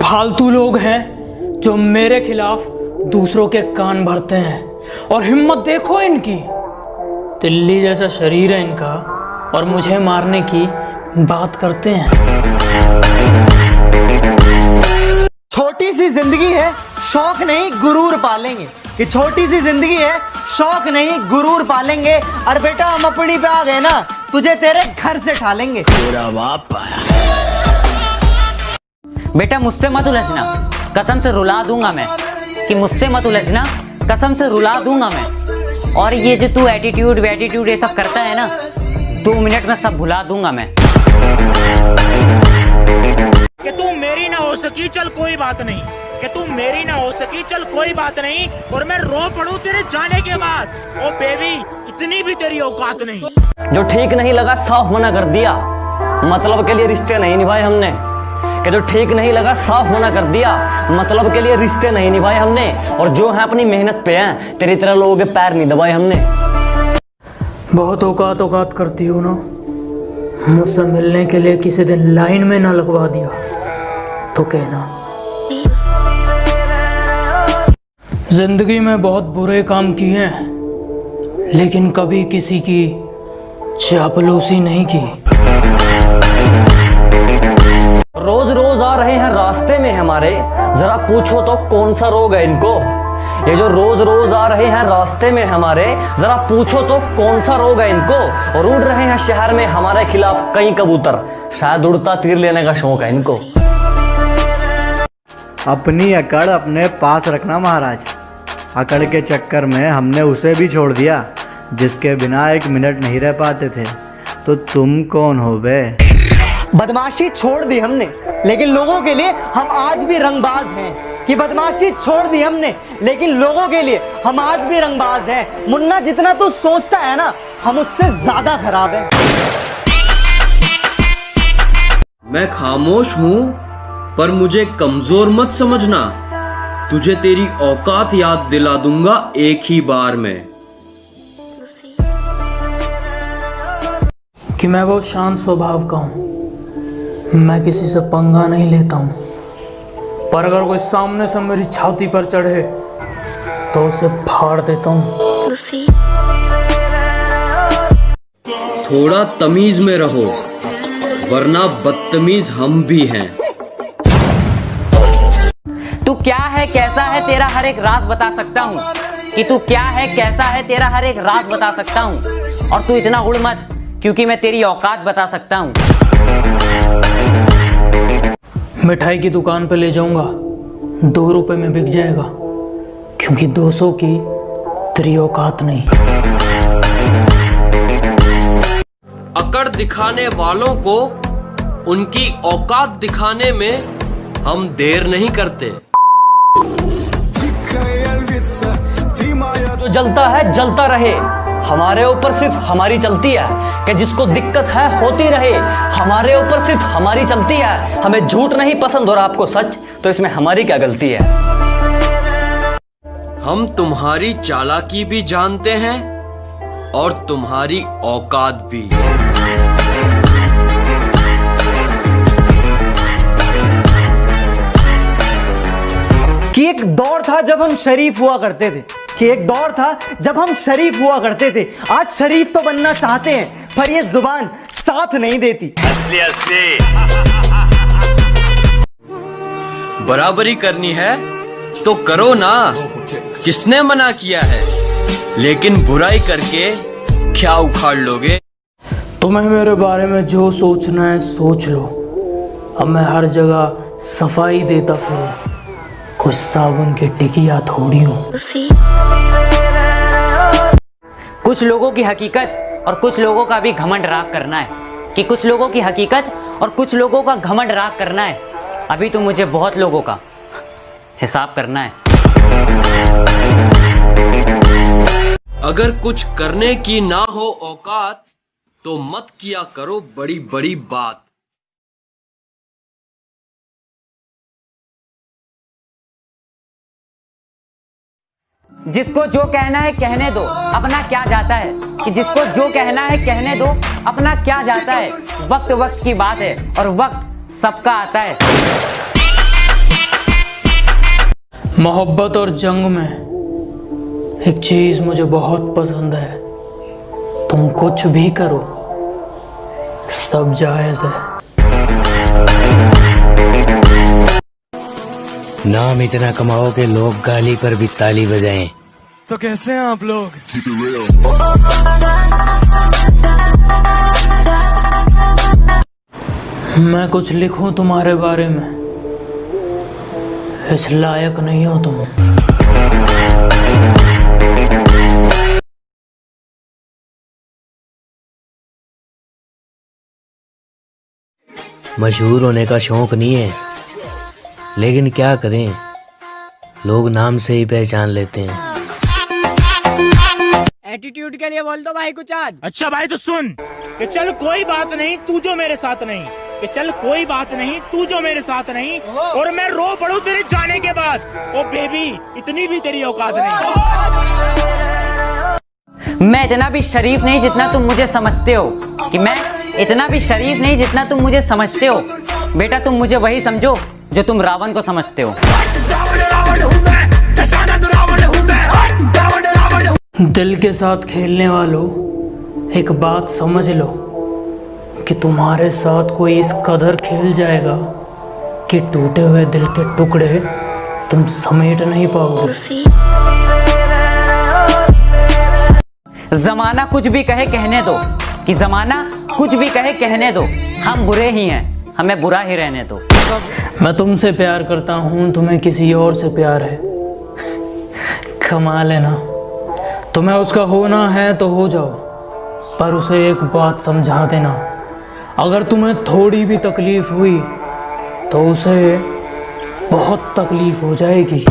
फालतू लोग हैं जो मेरे खिलाफ दूसरों के कान भरते हैं, और हिम्मत देखो इनकी। तिल्ली जैसा शरीर है इनका और मुझे मारने की बात करते हैं। छोटी सी जिंदगी है, शौक नहीं गुरूर पालेंगे। कि छोटी सी जिंदगी है, शौक नहीं गुरूर पालेंगे। और बेटा हम अपनी पे आ गए ना, तुझे तेरे घर से ठा लेंगे। तेरा बाप आया। बेटा मुझसे मत उलझना, कसम से रुला दूंगा मैं। कि मुझसे मत उलझना, कसम से रुला दूंगा मैं। और ये जो तू एटीट्यूड वेटीट्यूड ये सब करता है ना, 2 मिनट में सब भुला दूंगा मैं। कि तू मेरी ना हो सकी चल कोई बात नहीं, कि तू मेरी ना हो सकी चल कोई बात नहीं, और मैं रो पड़ूं तेरे जाने के बाद। ओ बेबी इतनी भी तेरी औकात नहीं। जो ठीक नहीं लगा साफ मना कर दिया, मतलब के लिए रिश्ते नहीं निभाए हमने। कि जो ठीक नहीं लगा साफ मना कर दिया, मतलब के लिए रिश्ते नहीं निभाए हमने। और जो है अपनी मेहनत पे हैं, तेरी तरह लोगों के पैर नहीं दबाए हमने। बहुत औकात औकात करती हो ना, मुझसे मिलने के लिए किसी दिन लाइन में ना लगवा दिया तो कहना। जिंदगी में बहुत बुरे काम किए हैं, लेकिन कभी किसी की चापलूसी नहीं की। रोज रोज आ रहे हैं रास्ते में हमारे, जरा पूछो तो कौन सा रोग है इनको। ये जो रोज रोज आ रहे हैं रास्ते में हमारे, जरा पूछो तो कौन सा रोग है इनको। और उड़ रहे हैं शहर में हमारे खिलाफ कई कबूतर, शायद उड़ता तीर लेने का शौक है इनको। अपनी अकड़ अपने पास रखना महाराज। अकड़ के चक्कर में हमने उसे भी छोड़ दिया जिसके बिना 1 मिनट नहीं रह पाते थे। तो तुम कौन हो बे? बदमाशी छोड़ दी हमने, लेकिन लोगों के लिए हम आज भी रंगबाज हैं। कि बदमाशी छोड़ दी हमने, लेकिन लोगों के लिए हम आज भी रंगबाज हैं। मुन्ना जितना तू सोचता है ना, हम उससे ज्यादा खराब हैं। मैं खामोश हूँ, पर मुझे कमजोर मत समझना। तुझे तेरी औकात याद दिला दूंगा एक ही बार में। कि मैं बहुत शांत स्वभाव का हूँ, मैं किसी से पंगा नहीं लेता हूँ। पर अगर कोई सामने से मेरी छाती पर चढ़े तो उसे फाड़ देता हूँ। थोड़ा तमीज में रहो, वरना बदतमीज हम भी हैं। तू क्या है कैसा है तेरा हर एक राज बता सकता हूँ। कि तू क्या है कैसा है तेरा हर एक राज बता सकता हूँ। और तू इतना उड़ मत, क्योंकि मैं तेरी औकात बता सकता हूँ। मिठाई की दुकान पे ले जाऊंगा, 2 रुपए में बिक जाएगा, क्योंकि 200 की तेरी औकात नहीं। अकड़ दिखाने वालों को उनकी औकात दिखाने में हम देर नहीं करते। जो जलता है जलता रहे, हमारे ऊपर सिर्फ हमारी चलती है। कि जिसको दिक्कत है होती रहे, हमारे ऊपर सिर्फ हमारी चलती है। हमें झूठ नहीं पसंद और आपको सच, तो इसमें हमारी क्या गलती है। हम तुम्हारी चालाकी भी जानते हैं और तुम्हारी औकात भी। कि एक दौर था जब हम शरीफ हुआ करते थे। कि एक दौर था जब हम शरीफ हुआ करते थे। आज शरीफ तो बनना चाहते हैं, पर ये जुबान साथ नहीं देती। बराबरी करनी है तो करो ना, किसने मना किया है। लेकिन बुराई करके क्या उखाड़ लोगे। तुम्हें मेरे बारे में जो सोचना है सोच लो। अब मैं हर जगह सफाई देता फिरूं, कुछ साबुन की टिकिया थोड़ी हूँ। कुछ लोगों की हकीकत और कुछ लोगों का भी घमंड राख करना है। कि कुछ लोगों की हकीकत और कुछ लोगों का घमंड राख करना है। अभी तो मुझे बहुत लोगों का हिसाब करना है। अगर कुछ करने की ना हो औकात, तो मत किया करो बड़ी बड़ी बात। जिसको जो कहना है कहने दो, अपना क्या जाता है। कि जिसको जो कहना है कहने दो, अपना क्या जाता है। वक्त वक्त की बात है और वक्त सबका आता है। मोहब्बत और जंग में एक चीज मुझे बहुत पसंद है, तुम कुछ भी करो सब जायज है। नाम इतना कमाओ कि लोग गाली पर भी ताली बजाएं। तो कैसे हैं आप लोग? मैं कुछ लिखूं तुम्हारे बारे में, इस लायक नहीं हो तुम। मशहूर होने का शौक नहीं है, लेकिन क्या करें, लोग नाम से ही पहचान लेते हैं। एटीट्यूड के लिए बोल दो भाई कुछ आज। अच्छा भाई तो सुन कि चल कोई बात नहीं तू जो मेरे साथ नहीं, कि चल कोई बात नहीं तू जो मेरे साथ नहीं, और मैं रो पड़ूं तेरे जाने के बाद। ओ बेबी इतनी भी तेरी औकात नहीं। मैं इतना भी शरीफ नहीं जितना तुम मुझे समझते हो, कि मैं इतना भी शरीफ नहीं जितना तुम मुझे समझते हो। बेटा तुम मुझे वही समझो जो तुम रावण को समझते हो। दिल के साथ खेलने वालों, एक बात समझ लो कि तुम्हारे साथ कोई इस कदर खेल जाएगा कि टूटे हुए दिल के टुकड़े तुम समेट नहीं पाओगे। जमाना कुछ भी कहे कहने दो, कि जमाना कुछ भी कहे कहने दो, हम बुरे ही हैं, हमें बुरा ही रहने दो। मैं तुमसे प्यार करता हूँ, तुम्हें किसी और से प्यार है। कमाल है ना। तुम्हें उसका होना है तो हो जाओ, पर उसे एक बात समझा देना, अगर तुम्हें थोड़ी भी तकलीफ हुई तो उसे बहुत तकलीफ हो जाएगी।